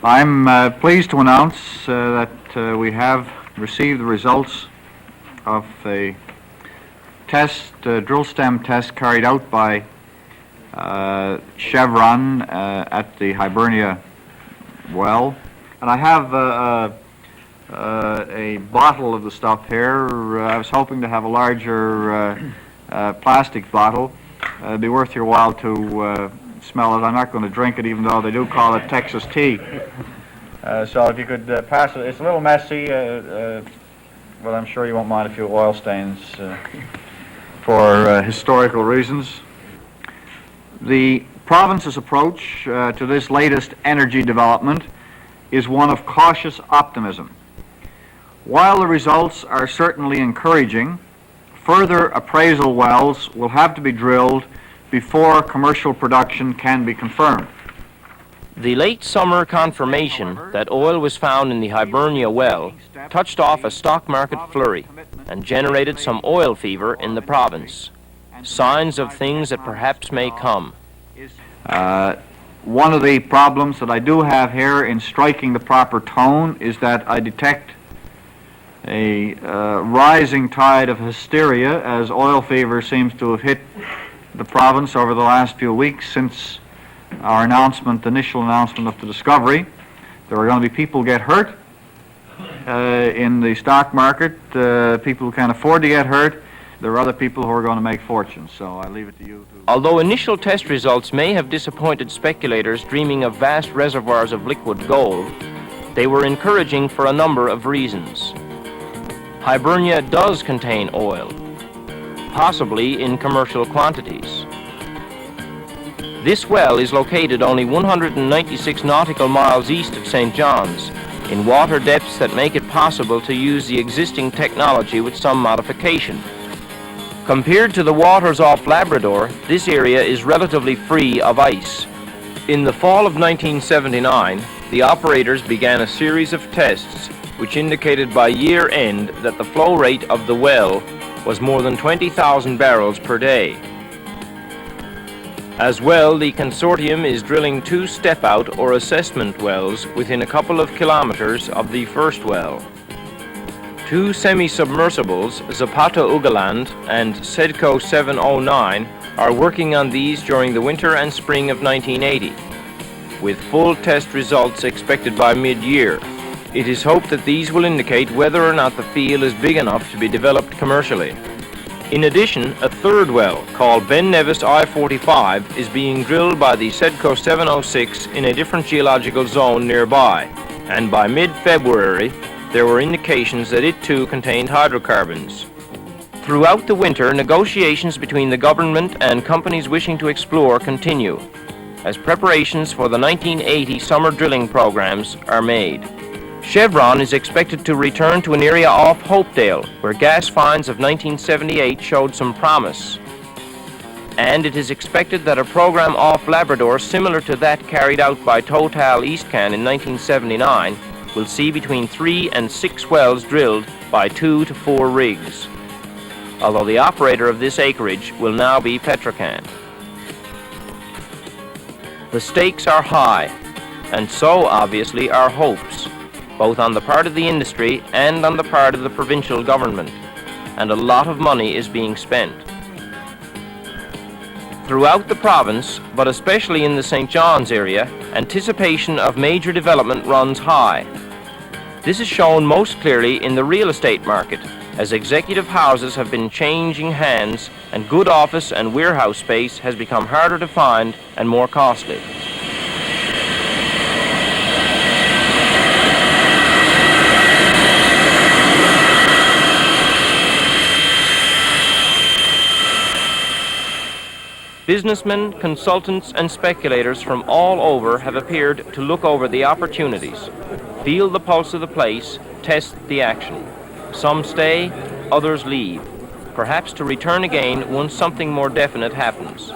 I'm pleased to announce that we have received the results of a test, drill stem test carried out by Chevron at the Hibernia well. And I have a bottle of the stuff here. I was hoping to have a larger plastic bottle. It'd be worth your while to smell it. I'm not going to drink it, even though they do call it Texas tea. So if you could pass it. It's a little messy, but I'm sure you won't mind a few oil stains for historical reasons. The province's approach to this latest energy development is one of cautious optimism. While the results are certainly encouraging, further appraisal wells will have to be drilled before commercial production can be confirmed. The late summer confirmation that oil was found in the Hibernia well touched off a stock market flurry and generated some oil fever in the province. Signs of things that perhaps may come. One of the problems that I do have here in striking the proper tone is that I detect a rising tide of hysteria as oil fever seems to have hit the province over the last few weeks since our initial announcement of the discovery. There are going to be people get hurt in the stock market, people who can't afford to get hurt. There are other people who are going to make fortunes, so I leave it to you. Although initial test results may have disappointed speculators dreaming of vast reservoirs of liquid gold, they were encouraging for a number of reasons. Hibernia does contain oil, possibly in commercial quantities. This well is located only 196 nautical miles east of St. John's, in water depths that make it possible to use the existing technology with some modification. Compared to the waters off Labrador, this area is relatively free of ice. In the fall of 1979, the operators began a series of tests which indicated by year end that the flow rate of the well was more than 20,000 barrels per day. As well, the consortium is drilling 2 step-out or assessment wells within a couple of kilometers of the first well. 2 semi-submersibles, Zapata Ugaland and Sedco 709, are working on these during the winter and spring of 1980, with full test results expected by mid-year. It is hoped that these will indicate whether or not the field is big enough to be developed commercially. In addition, a third well, called Ben Nevis I-45, is being drilled by the Sedco 706 in a different geological zone nearby, and by mid-February, there were indications that it too contained hydrocarbons. Throughout the winter, negotiations between the government and companies wishing to explore continue, as preparations for the 1980 summer drilling programs are made. Chevron is expected to return to an area off Hopedale, where gas finds of 1978 showed some promise. And it is expected that a program off Labrador similar to that carried out by Total Eastcan in 1979 will see between 3 and 6 wells drilled by 2 to 4 rigs, although the operator of this acreage will now be Petrocan. The stakes are high, and so obviously are hopes, both on the part of the industry and on the part of the provincial government, and a lot of money is being spent. Throughout the province, but especially in the St. John's area, anticipation of major development runs high. This is shown most clearly in the real estate market, as executive houses have been changing hands and good office and warehouse space has become harder to find and more costly. Businessmen, consultants, and speculators from all over have appeared to look over the opportunities, feel the pulse of the place, test the action. Some stay, others leave, perhaps to return again once something more definite happens.